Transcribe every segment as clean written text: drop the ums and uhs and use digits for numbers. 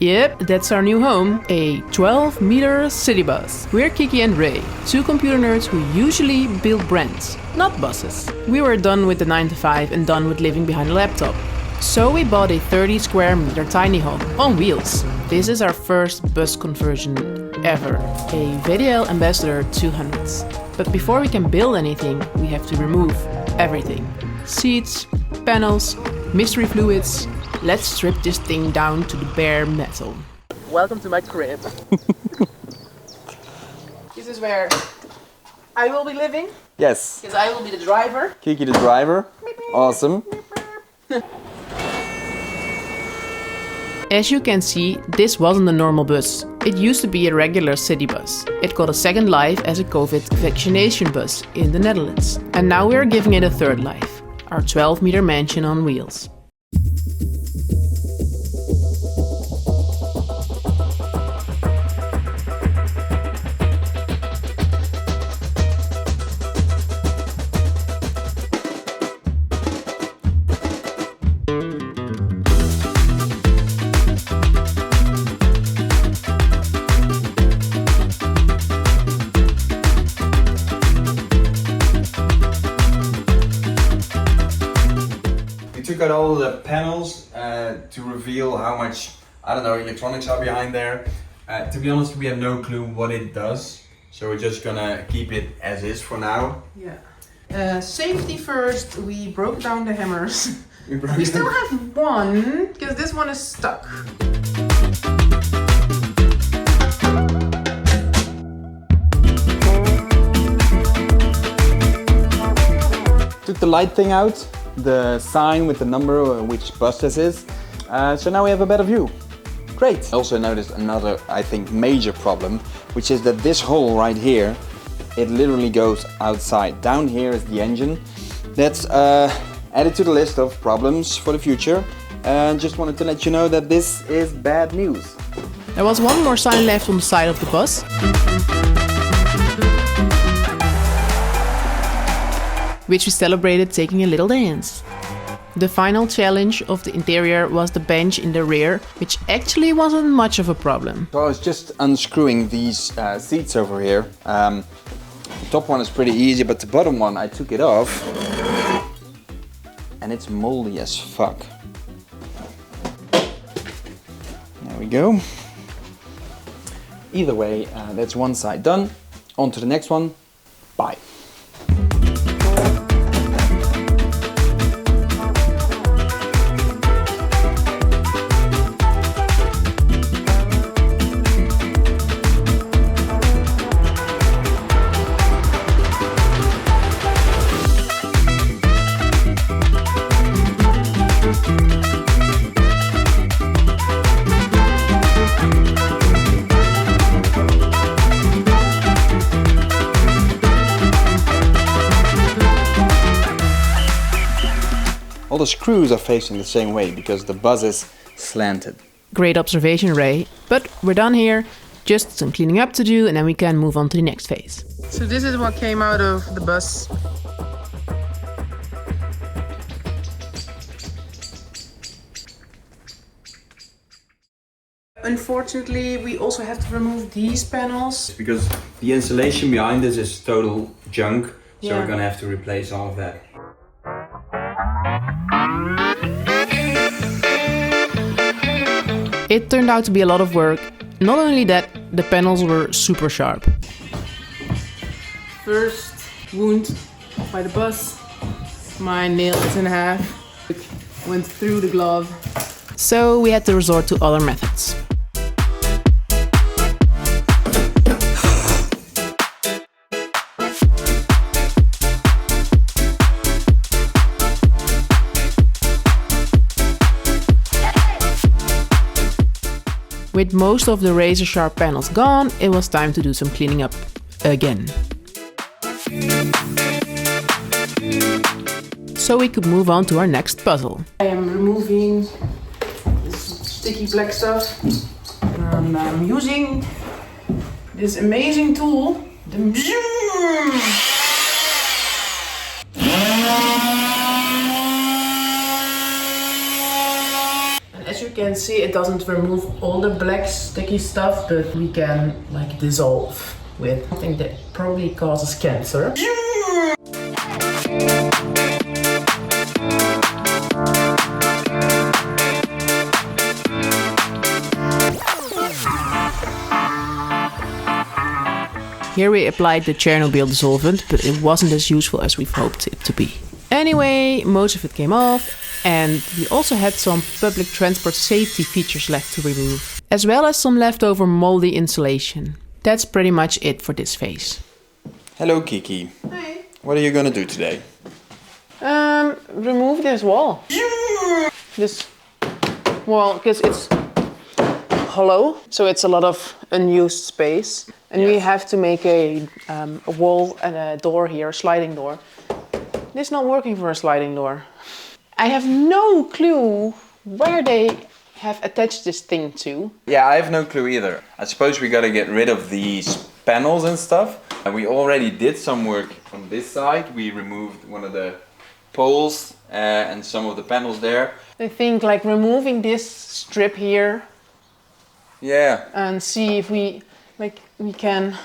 Yep, that's our new home, a 12-meter city bus. We're Kiki and Rey, two computer nerds who usually build brands, not buses. We were done with the 9 to 5 and done with living behind a laptop. So we bought a 30 square meter tiny home, on wheels. This is our first bus conversion ever, a VDL Ambassador 200s. But before we can build anything, we have to remove everything. Seats, panels, mystery fluids. Let's strip this thing down to the bare metal. Welcome to my crib. This is where I will be living. Yes. Because I will be the driver. Kiki the driver. Awesome. As you can see, this wasn't a normal bus. It used to be a regular city bus. It got a second life as a COVID vaccination bus in the Netherlands. And now we are giving it a third life. Our 12-meter mansion on wheels. We took out all the panels to reveal how much, I don't know, electronics are behind there. To be honest, we have no clue what it does. So we're just gonna keep it as is for now. Yeah. Safety first, we broke down the hammers. We still have one, because this one is stuck. Took the light thing out, the sign with the number which bus this is. So now we have a better view. Great. I also noticed another, I think, major problem, which is that this hole right here, it literally goes outside. Down here is the engine. That's added to the list of problems for the future. Just wanted to let you know that this is bad news. There was one more sign left on the side of the bus, which we celebrated taking a little dance. The final challenge of the interior was the bench in the rear, which actually wasn't much of a problem. So I was just unscrewing these seats over here. The top one is pretty easy, but the bottom one, I took it off and it's moldy as fuck. There we go. Either way, that's one side done. On to the next one. Bye. All the screws are facing the same way because the bus is slanted. Great observation, Ray. But we're done here. Just some cleaning up to do and then we can move on to the next phase. So this is what came out of the bus. Unfortunately, we also have to remove these panels. Because the insulation behind this is total junk, so Yeah. we're gonna have to replace all of that. It turned out to be a lot of work. Not only that, the panels were super sharp. First wound by the bus. My nail is in half. Went through the glove. So we had to resort to other methods. With most of the razor sharp panels gone, it was time to do some cleaning up again. So we could move on to our next puzzle. I am removing this sticky black stuff and I'm using this amazing tool, the you can see, it doesn't remove all the black sticky stuff, but we can like dissolve with something that probably causes cancer. Here we applied the Chernobyl dissolvent, but it wasn't as useful as we've hoped it to be. Anyway, most of it came off, and we also had some public transport safety features left to remove, as well as some leftover moldy insulation. That's pretty much it for this phase. Hello Kiki. Hi. What are you gonna do today? Remove this wall. This wall, because it's hollow, so it's a lot of unused space. And we have to make a wall and a door here, a sliding door. This is not working for a sliding door. I have no clue where they have attached this thing to. Yeah, I have no clue either. I suppose we gotta get rid of these panels and stuff. And we already did some work on this side. We removed one of the poles and some of the panels there. I think like removing this strip here. Yeah. And see if we can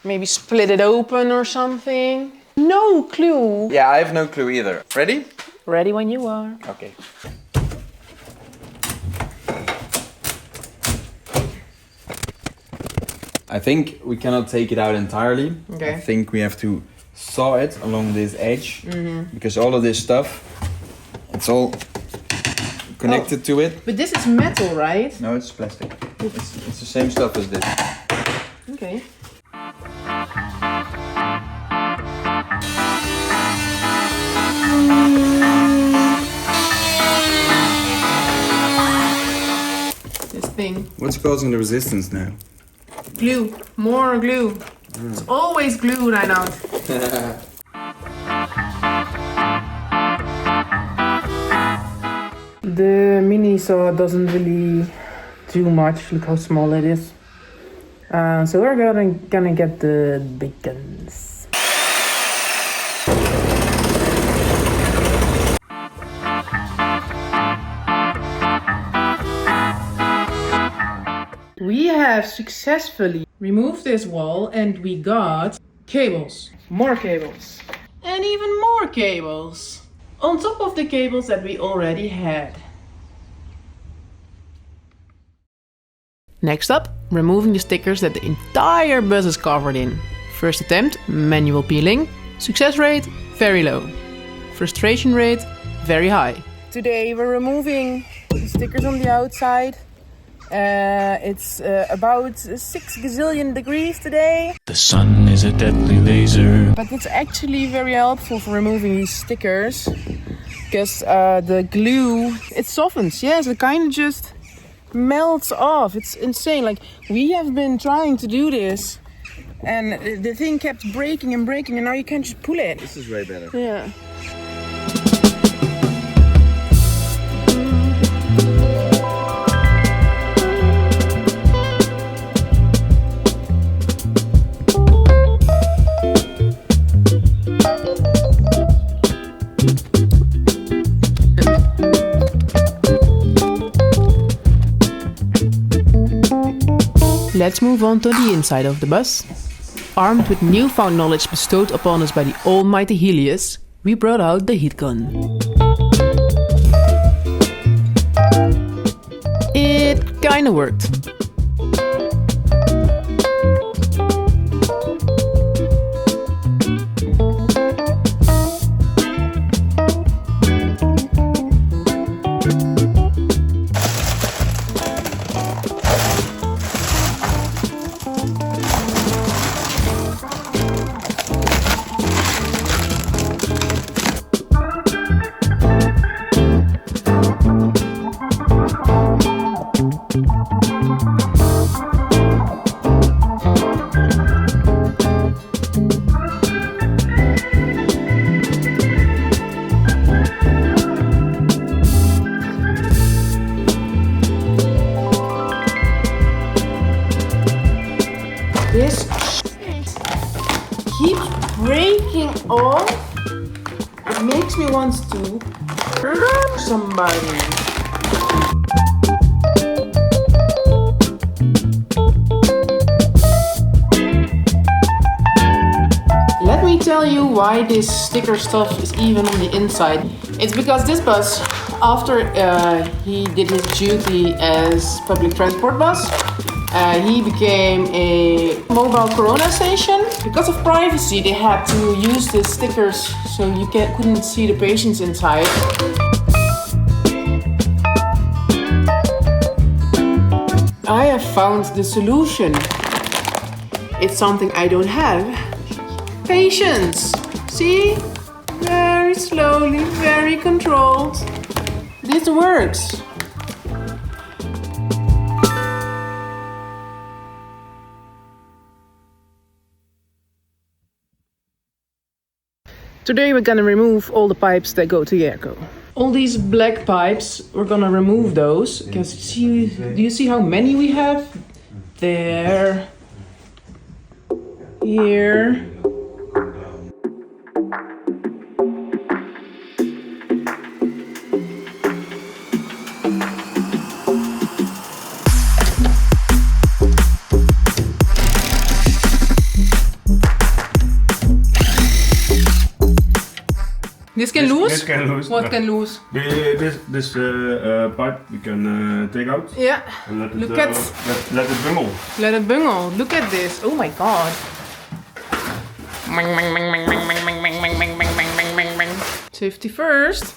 maybe split it open or something. No clue. Yeah, I have no clue either. Ready? Ready when you are. Okay. I think we cannot take it out entirely. Okay. I think we have to saw it along this edge because all of this stuff, it's all connected to it. But this is metal, right? No, it's plastic. It's the same stuff as this. Okay. This thing. What's causing the resistance now? Glue. More glue. It's always glue, Reinhard. The mini saw doesn't really do much. Look how small it is. So we're gonna get the big guns. We have successfully removed this wall and we got cables. More cables. And even more cables. On top of the cables that we already had. Next up, removing the stickers that the entire bus is covered in. First attempt, manual peeling. Success rate, very low. Frustration rate, very high. Today we're removing the stickers on the outside. It's about 6 gazillion degrees today. The sun is a deadly laser. But it's actually very helpful for removing these stickers. Because the glue, it softens. Yes, it kind of just melts off. It's insane. Like, we have been trying to do this and the thing kept breaking and breaking and now you can't just pull it. This is way better. Yeah. Let's move on to the inside of the bus. Armed with newfound knowledge bestowed upon us by the almighty Helios, we brought out the heat gun. It kinda worked. This keeps breaking off. It makes me want to hurt somebody. why this sticker stuff is even on the inside. It's because this bus, after he did his duty as public transport bus, he became a mobile corona station. Because of privacy, they had to use the stickers so you couldn't see the patients inside. I have found the solution. It's something I don't have. Patience. See? Very slowly, very controlled. This works. Today we're gonna remove all the pipes that go to Jerko. All these black pipes, we're gonna remove those. Because do you see how many we have? There. Here. This can lose? This can lose. What can lose? This pipe we can take out. Yeah. And let it, Look at... let it bungle. Let it bungle. Look at this. Oh my god. Safety first.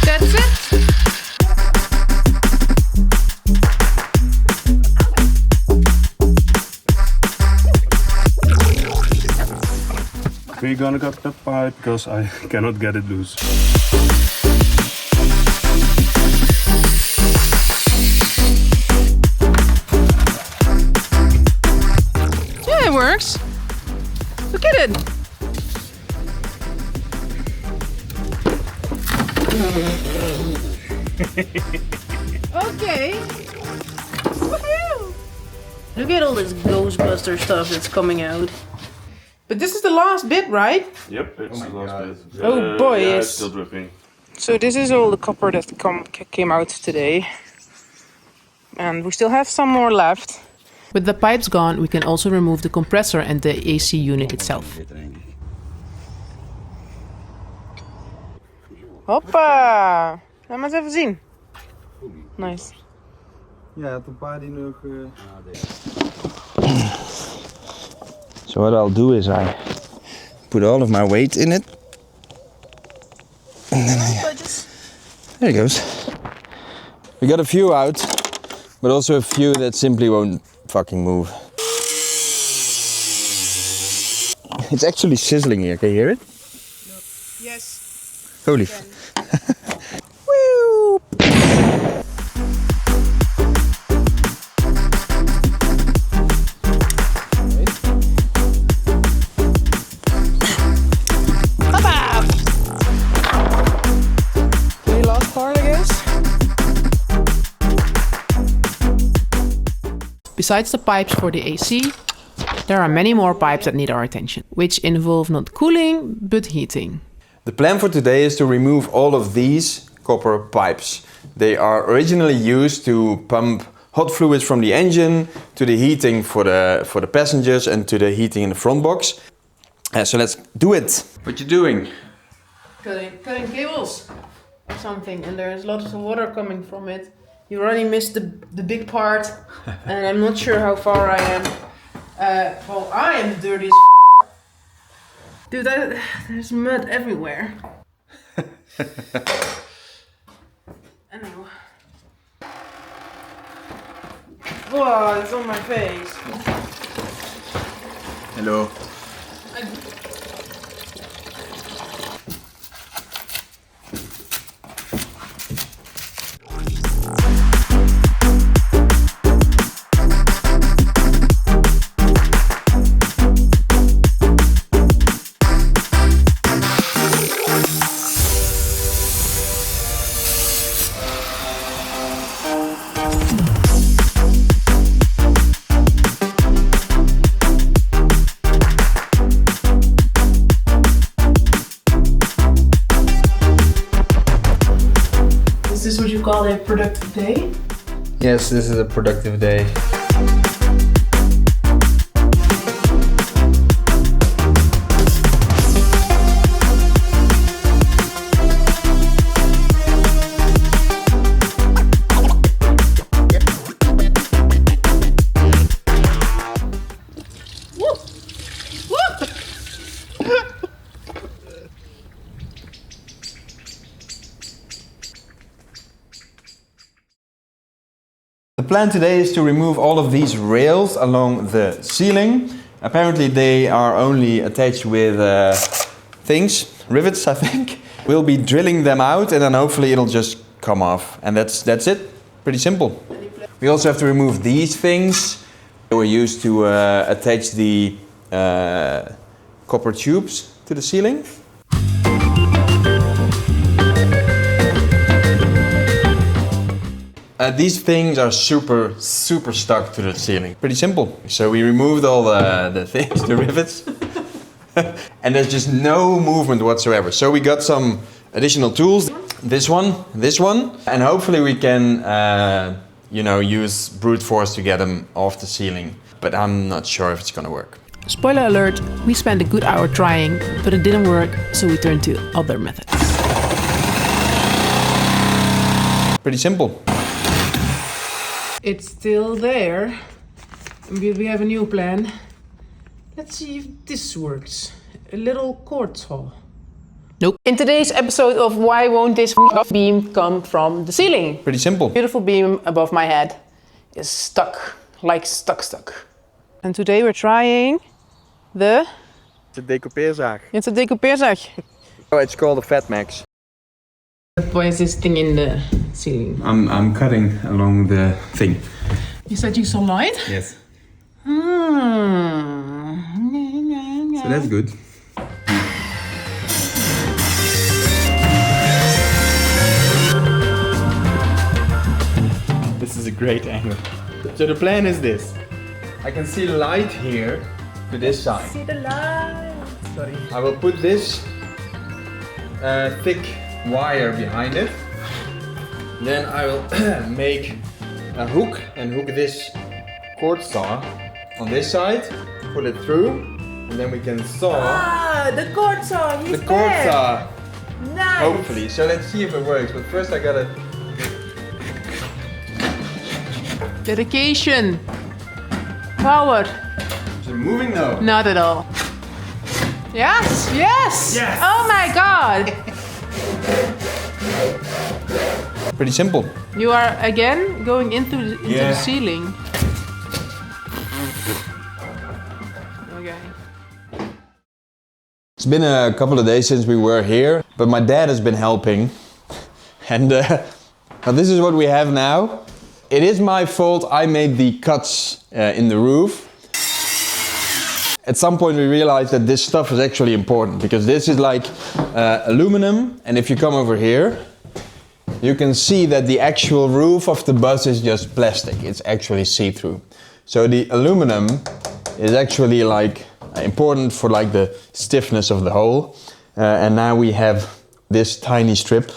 That's it. We're gonna cut the pipe because I cannot get it loose. Yeah, it works. Look at it. Okay. Woohoo! Look at all this Ghostbuster stuff that's coming out. But this is the last bit, right? Yep, it's the last bit. Oh boy, yeah, yes. it's still dripping. So this is all the copper that came out today. And we still have some more left. With the pipes gone, we can also remove the compressor and the AC unit itself. Hoppa! Laat maar eens even zien. Nice. Ja, het een paar die nog... So what I'll do is I put all of my weight in it. And then there it goes. We got a few out, but also a few that simply won't fucking move. It's actually sizzling here, can you hear it? Yes. Holy. Besides the pipes for the AC, there are many more pipes that need our attention, which involve not cooling, but heating. The plan for today is to remove all of these copper pipes. They are originally used to pump hot fluids from the engine to the heating for the passengers and to the heating in the front box. So let's do it. What you doing? Cutting cables or something, and there's lots of water coming from it. You already missed the big part, and I'm not sure how far I am. Well, I am dirty as Dude, there's mud everywhere. I know. Whoa, it's on my face. Hello. Is this what you call a productive day? Yes, this is a productive day. The plan today is to remove all of these rails along the ceiling. Apparently they are only attached with rivets I think. We'll be drilling them out and then hopefully it'll just come off. And that's it. Pretty simple. We also have to remove these things. They were used to attach the copper tubes to the ceiling. These things are super stuck to the ceiling. Pretty simple. So we removed all the things, the rivets. And there's just no movement whatsoever. So we got some additional tools. This one, and hopefully we can, use brute force to get them off the ceiling. But I'm not sure if it's gonna work. Spoiler alert, we spent a good hour trying, but it didn't work, so we turned to other methods. Pretty simple. It's still there. We have a new plan. Let's see if this works. A little cord saw. Nope. In today's episode of Why Won't This Beam Come From the Ceiling? Pretty simple. Beautiful beam above my head is stuck, like stuck. And today we're trying the... It's a decoupeerzaag. It's a decoupeerzaag. Oh, it's called a Fat Max. Why is this thing in the ceiling? I'm cutting along the thing. You said you saw light? Yes. So that's good. This is a great angle. So the plan is this. I can see light here to this side. See the light. Sorry. I will put this thick wire behind it. Then I will make a hook and hook this cord saw on this side, pull it through, and then we can saw. Ah, the cord saw. The cord saw. Nice. Hopefully. So let's see if it works. But first I gotta. Dedication. Power. Is it moving now? Not at all. Yes. Yes. Oh my God. Pretty simple. You are again going into the ceiling. Okay. It's been a couple of days since we were here, but my dad has been helping. And now this is what we have now. It is my fault. I made the cuts in the roof. At some point we realized that this stuff is actually important because this is like aluminum, and if you come over here, you can see that the actual roof of the bus is just plastic. It's actually see-through. So the aluminum is actually like important for like the stiffness of the hole. And now we have this tiny strip,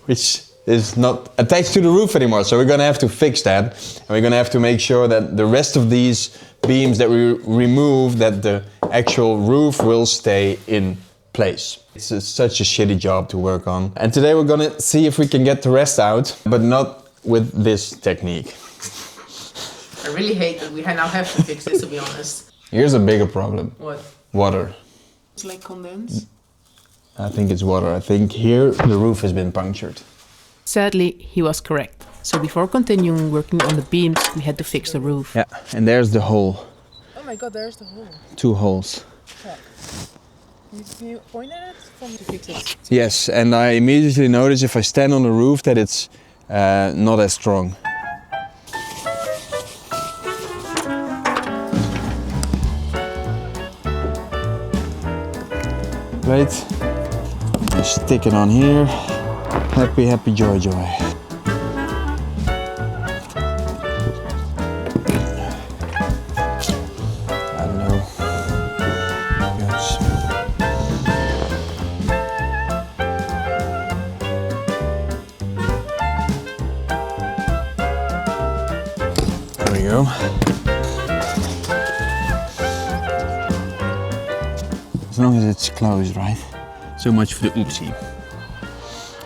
which is not attached to the roof anymore. So we're gonna have to fix that. And we're gonna have to make sure that the rest of these beams that we remove, that the actual roof will stay in place. It's such a shitty job to work on. And today we're gonna see if we can get the rest out, but not with this technique. I really hate that we now have to fix this, to be honest. Here's a bigger problem. What? Water. It's like condensed. I think it's water. I think here the roof has been punctured. Sadly, he was correct. So before continuing working on the beams, we had to fix the roof. Yeah, and there's the hole. Oh my God, there's the hole. 2 holes. Yeah. Can you point at it for me to fix it? Yes, and I immediately notice if I stand on the roof that it's not as strong. Right, just stick it on here. Happy, happy, joy, joy. I don't know. Yes. There we go. As long as it's closed, right? So much for the oopsie.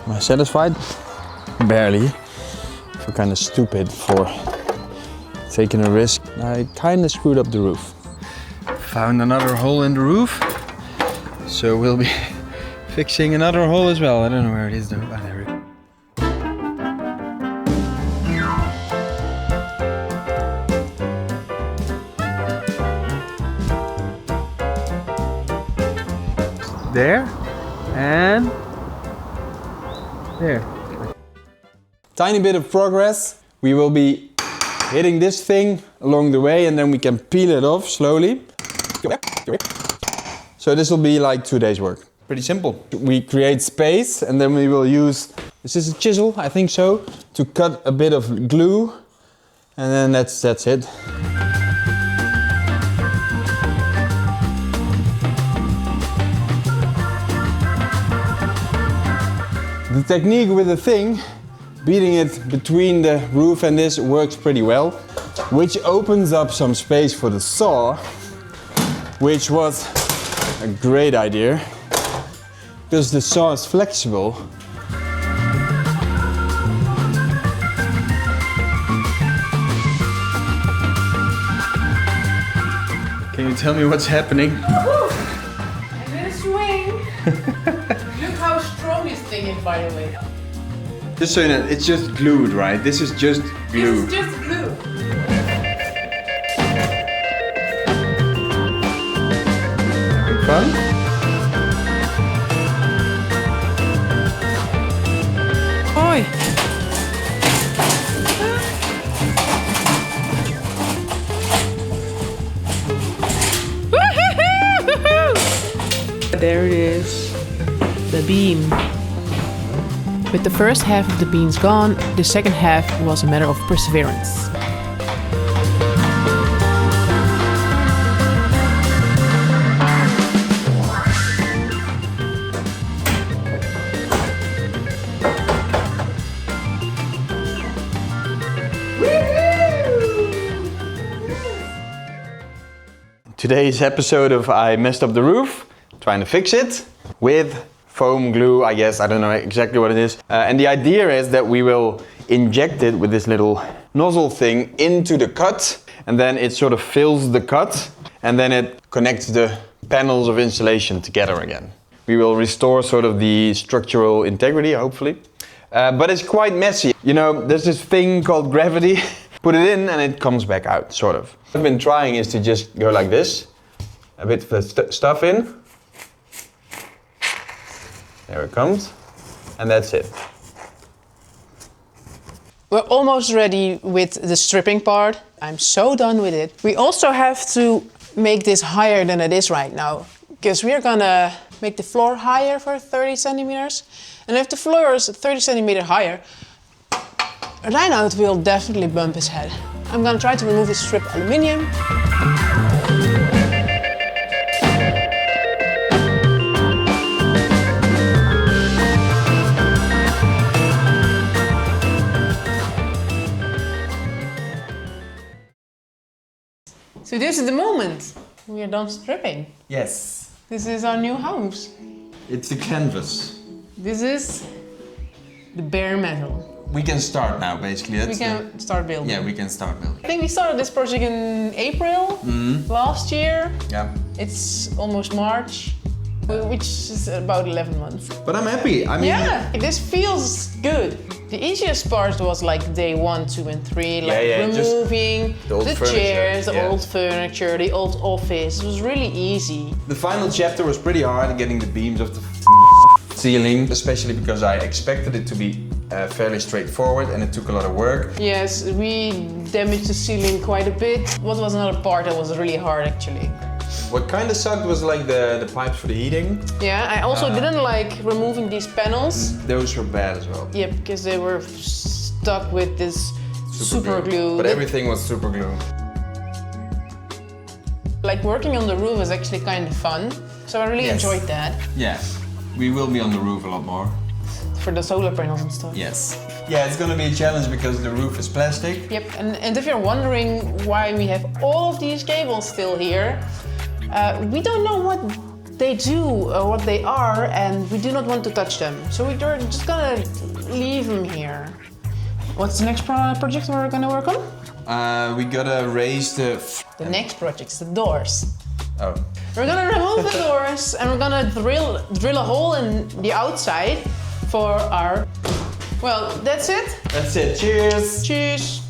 Am I satisfied? Barely. I feel kind of stupid for taking a risk. I kind of screwed up the roof. Found another hole in the roof. So we'll be fixing another hole as well. I don't know where it is though. Ah, there it is. there, and there. Tiny bit of progress. We will be hitting this thing along the way and then we can peel it off slowly. So this will be like 2 days work. Pretty simple. We create space and then we will use, this is a chisel, I think so, to cut a bit of glue, and then that's it. The technique with the thing, beating it between the roof and this, works pretty well, which opens up some space for the saw, which was a great idea, because the saw is flexible. Can you tell me what's happening? I'm in a swing. Look how strong this thing is, by the way. Just so you know, it's just glued, right? This is just glue. This is just glue. Having fun? Oi. There it is, the beam. With the first half of the beans gone, the second half was a matter of perseverance. Today's episode of I messed up the roof, trying to fix it with foam glue, I guess, I don't know exactly what it is. And the idea is that we will inject it with this little nozzle thing into the cut, and then it sort of fills the cut, and then it connects the panels of insulation together again. We will restore sort of the structural integrity, hopefully. But it's quite messy. You know, there's this thing called gravity. Put it in and it comes back out, sort of. What I've been trying is to just go like this, a bit of the stuff in. There it comes, and that's it. We're almost ready with the stripping part. I'm so done with it. We also have to make this higher than it is right now, because we're gonna make the floor higher for 30 centimeters. And if the floor is 30 centimeters higher, Reinoud will definitely bump his head. I'm gonna try to remove this strip aluminium. So this is the moment. We are done stripping. Yes. This is our new house. It's the canvas. This is the bare metal. We can start now, basically. We can start building. Yeah, we can start building. I think we started this project in April last year. Yeah. It's almost March, which is about 11 months. But I'm happy. I mean, Yeah, this feels good. The easiest part was like day 1, 2, and 3, like removing the old furniture, chairs, the old furniture, the old office. It was really easy. the final chapter was pretty hard, getting the beams of the ceiling, especially because I expected it to be fairly straightforward and it took a lot of work. Yes, we damaged the ceiling quite a bit. What was another part that was really hard actually? What kind of sucked was like the pipes for the heating. Yeah, I also didn't like removing these panels. Those were bad as well. Yeah, because they were stuck with this super glue. But everything was super glue. Like working on the roof is actually kind of fun, so I really enjoyed that. Yeah, we will be on the roof a lot more. For the solar panels and stuff. Yes. Yeah, it's gonna be a challenge because the roof is plastic. Yep, and if you're wondering why we have all of these cables still here, we don't know what they do or what they are, and we do not want to touch them. So we're just gonna leave them here. What's the next project we're gonna work on? We gotta raise the next project's the doors. Oh. We're gonna remove the doors and we're gonna drill a hole in the outside for our... Well, that's it. That's it. Cheers. Cheers.